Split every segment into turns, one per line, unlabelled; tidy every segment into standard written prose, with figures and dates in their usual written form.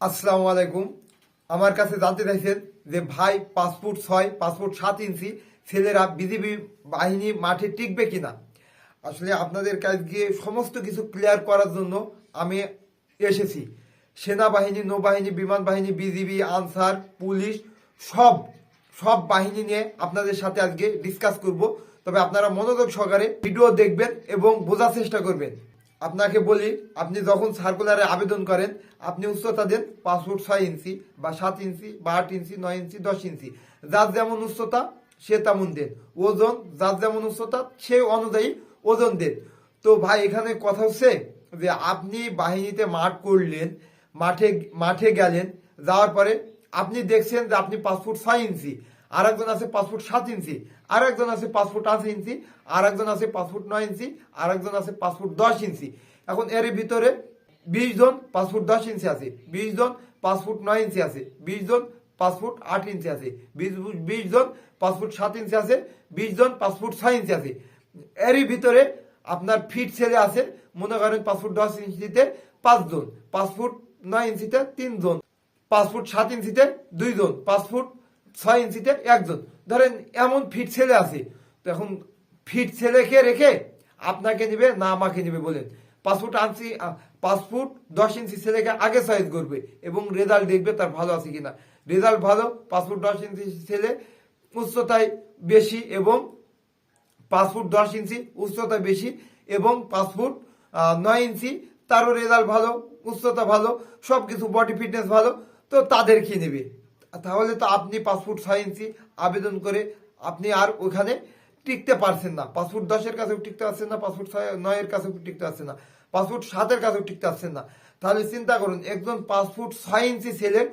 আসসালামু আলাইকুম। আমার কাছে জানতে চাইছেন যে ভাই 5 ফুট 6, 5 ফুট 7 ইঞ্চি ছেলেরা বিজিবি বাহিনী মাঠে টিকবে কিনা। আসলে আপনাদের কাছে গিয়ে সমস্ত কিছু ক্লিয়ার করার জন্য আমি এসেছি। সেনাবাহিনী, নৌবাহিনী, বিমান বাহিনী, বিজিবি, আনসার, পুলিশ সব সব বাহিনী নিয়ে আপনাদের সাথে আজকে ডিসকাস করব। তবে আপনারা মনোযোগ সহকারে ভিডিও দেখবেন এবং বোঝার চেষ্টা করবেন। আপনাকে বলি, আপনি যখন সার্কুলারে আবেদন করেন আপনি উচ্চতা দেন 5 ফুট 6 ইঞ্চি বা 7 ইঞ্চি বা 8 ইঞ্চি, 9 ইঞ্চি, 10 ইঞ্চি। যার যেমন উচ্চতা সে তেমন দেন। ওজন যার যেমন উচ্চতা সে অনুযায়ী ওজন দেন। তো ভাই এখানে কথা হচ্ছে যে আপনি বাহিনীতে মাঠ করলেন, মাঠে মাঠে গেলেন, যাওয়ার পরে আপনি দেখছেন যে আপনি 5 ফুট 6 ইঞ্চি, আর একজন আছে 5 ফুট 7 ইঞ্চি, আর একজন আছে 5 ফুট 8 ইঞ্চি, আর একজন আছে 5 ফুট 9 ইঞ্চি, আর একজন আছে 5 ফুট 10 ইঞ্চি। এখন এর ভিতরে 20 জন 5 ফুট 10 ইঞ্চি আছে, 20 জন 5 ফুট 9 ইঞ্চি আছে, 20 জন 5 ফুট 8 ইঞ্চি আছে, 20 জন 5 ফুট 7 ইঞ্চি আছে, 20 জন 5 ফুট 6 ইঞ্চি আছে। এরই ভিতরে আপনার ফিট ছেলে আছে, মনে করেন 5 ফুট 10 ইঞ্চিতে 5 জন, 5 ফুট 9 ইঞ্চিতে 3 জন, 5 ফুট 7 ইঞ্চিতে 2 জন, 5 ফুট 6 ইঞ্চিতে 1 জন। ধরেন এমন ফিট ছেলে আছে। তো এখন ফিট ছেলেকে রেখে আপনাকে নিবে না আমাকে নিবে বলেন। 5 ফুট 10 ইঞ্চি ছেলেকে আগে চয়েস করবে এবং রেজাল্ট দেখবে তার ভালো আছে কিনা। রেজাল্ট ভালো, 5 ফুট 10 ইঞ্চি ছেলে উচ্চতায় বেশি এবং 5 ফুট 10 ইঞ্চি উচ্চতা বেশি এবং 5 ফুট 9 ইঞ্চি তারও রেজাল্ট ভালো, উচ্চতা ভালো, সবকিছু বডি ফিটনেস ভালো। তো তাদেরকে নেবে। তাহলে তো আপনি 5 ফুট 6 ইঞ্চি আবেদন করে আপনি আর ওখানে টিকতে পারছেন না। 5 ফুট 10-এর কাছেও টিকতে পারছেন না, 5 ফুট 9-এর কাছেও টিকতে পারছেন না, 5 ফুট 7-এর কাছেও টিকতে পারছেন না। তাহলে চিন্তা করুন একজন 5 ফুট 6 ইঞ্চি ছেলের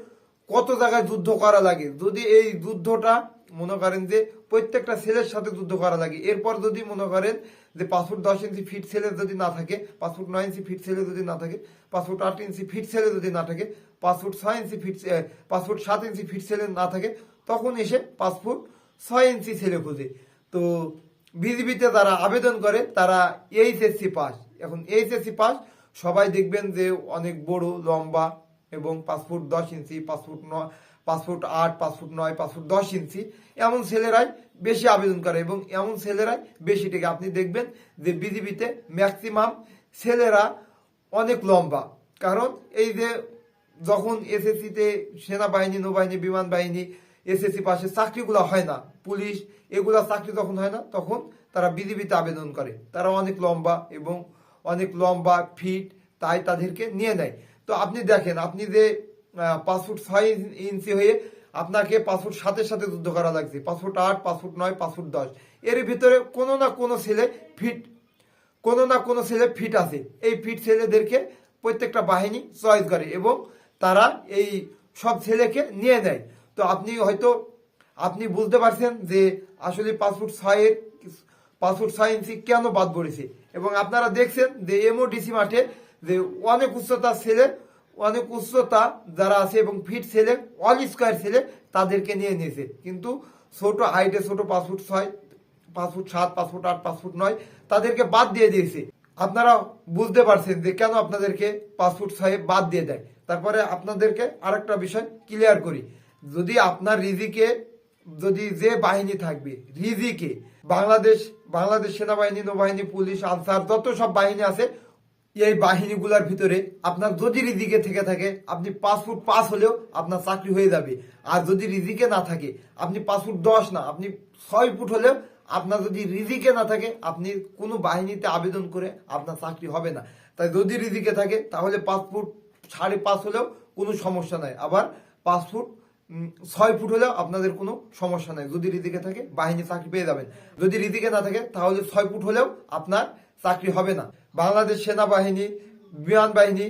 কত জায়গায় যুদ্ধ করা লাগে। যদি এই যুদ্ধটা মনে করেন যে প্রত্যেকটা ছেলের সাথে যুদ্ধ করা লাগে, এরপর যদি মনে করেন যে 5 ফুট 10 ইঞ্চি ফিট ছেলে যদি না থাকে, 5 ফুট 9 ইঞ্চি ফিট ছেলে যদি না থাকে, 5 ফুট 8 ইঞ্চি ফিট ছেলে যদি না থাকে, 5 ফুট 6 ইঞ্চি ফিট 5 ফুট 7 ইঞ্চি ফিট ছেলে না থাকে, তখন এসে 5 ফুট 6 ইঞ্চি ছেলে খোঁজে। তো বিজিবিতে যারা আবেদন করে তারা এইচএসসি পাস। এখন এইচএসসি পাস সবাই দেখবেন যে অনেক বড় লম্বা এবং 5 ফুট 10 ইঞ্চি, 5 ফুট 9, 5 ফুট 8, 5 ফুট 9, 5 ফুট 10 ইঞ্চি এমন ছেলেরাই বেশি আবেদন করে এবং এমন ছেলেরাই বেশি টেকে। আপনি দেখবেন যে বিজিবিতে ম্যাক্সিমাম ছেলেরা অনেক লম্বা। কারণ এই যে যখন এসএসসিতে সেনাবাহিনী, নৌবাহিনী, বিমান বাহিনী এসএসসি পাশে চাকরিগুলো হয় না, পুলিশ এগুলা চাকরি যখন হয় না, তখন তারা বিজিবিতে আবেদন করে। তারা অনেক লম্বা এবং অনেক লম্বা ফিট, তাই তাদেরকে নিয়ে নেয়। তো আপনি দেখেন, আপনি যে 5 ফুট 6 ইঞ্চি হয়ে আপনাকে 5 ফুট 7-এর সাথে যুদ্ধ করা লাগছে, 5 ফুট 8, 5 ফুট 9, 5 ফুট 10, এর ভিতরে কোনো না কোনো ছেলে ফিট, কোনো না কোনো ছেলে ফিট আছে। এই ফিট ছেলেদেরকে প্রত্যেকটা বাহিনী চয়েস করে এবং তারা এই সব ছেলেকে নিয়ে নেয়। তো আপনি বুঝতে পারছেন যে আসলে 5 ফুট 6 ইঞ্চি কেন বাদ পড়েছে। এবং আপনারা দেখছেন যে এমওডিসি মাঠে যে অনেক উচ্চতা ছেলে, অনেক উচ্চতা যারা আছে এবং ফিট ছেলে, অল স্কোয়ার ছেলে তাদেরকে নিয়ে নিয়েছে। কিন্তু ছোট হাইটে ছোট 5 ফুট 6, 5 ফুট 7, 5 ফুট 8, 5 ফুট 9 তাদেরকে বাদ দিয়ে দিয়েছে। আপনারা বুঝতে পারছেন যে কেন আপনাদেরকে 5 ফুট 6 বাদ দিয়ে দেয়। তারপরে আপনাদেরকে আরেকটা বিষয় ক্লিয়ার করি। যদি আপনার রিজিকে, যদি যে বাহিনী থাকবে রিজিকে, বাংলাদেশ সেনাবাহিনী, নৌবাহিনী, পুলিশ, আনসার, যত সব বাহিনী আছে, এই বাহিনীগুলোর ভিতরে আপনার যদি রিজিকে থেকে থাকে আপনি 5 ফুট 5 হলেও আপনার চাকরি হয়ে যাবে। আর যদি রিজিকে না থাকে আপনি 5 ফুট 10 না, আপনি 6 ফুট হলেও আপনার যদি রিজিকে না থাকে আপনি কোনো বাহিনীতে আবেদন করে আপনার চাকরি হবে না। তাই যদি রিজিকে থাকে তাহলে 5 ফুট 5.5 হলেও কোনো সমস্যা নাই। আবার 5 ফুট 6 ফুট হলেও আপনাদের কোনো সমস্যা নাই। যদি রিজিকে থাকে বাহিনী চাকরি পেয়ে যাবেন। যদি রিজিকে না থাকে তাহলে 6 ফুট হলেও আপনার চাকরি হবে না। বাংলাদেশ সেনাবাহিনী, বিমান বাহিনী,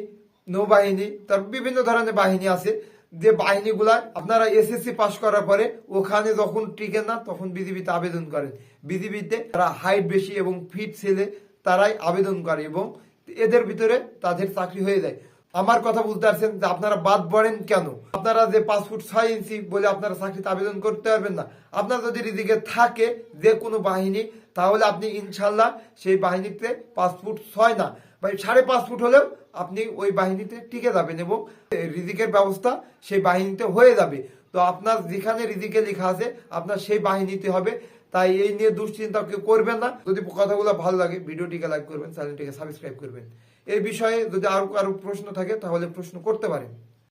নৌবাহিনী, তার বিভিন্ন ধরনের বাহিনী আছে, যে বাহিনীগুলা আপনারা এসএসসি পাস করার পরে ওখানে যখন টিকে না তখন বিজিবিতে আবেদন করেন। বিজিবিতে তারা হাইট বেশি এবং ফিট ছেলে তারাই আবেদন করে এবং এদের ভিতরে তাদের চাকরি হয়ে যায়। আমার কথা বুঝতে পারছেন যে আপনারা বাদ পড়েন কেন। আপনারা যে 5 ফুট 6 ইঞ্চি বলে আপনারা চাকরিতে আবেদন করতে পারবেন না। আপনার যদি রিজিকে থাকে যে কোনো বাহিনী, তাহলে আপনি ইনশাল্লাহ সেই বাহিনীতে 5 ফুট 6 না ভাই 5.5 ফুট হলেও আপনি ওই বাহিনীতে টিকে যাবেন এবং রিজিকের ব্যবস্থা সেই বাহিনীতে হয়ে যাবে। তো আপনার যেখানে রিজিকে লেখা আছে আপনার সেই বাহিনীতে হবে। তাই এই নিয়ে দুশ্চিন্তা কেউ করবেন না। যদি কথাগুলো ভালো লাগে ভিডিওটিকে লাইক করবেন, চ্যানেলটিকে সাবস্ক্রাইব করবেন। এই বিষয়ে যদি আরো কারো প্রশ্ন থাকে তাহলে প্রশ্ন করতে পারেন।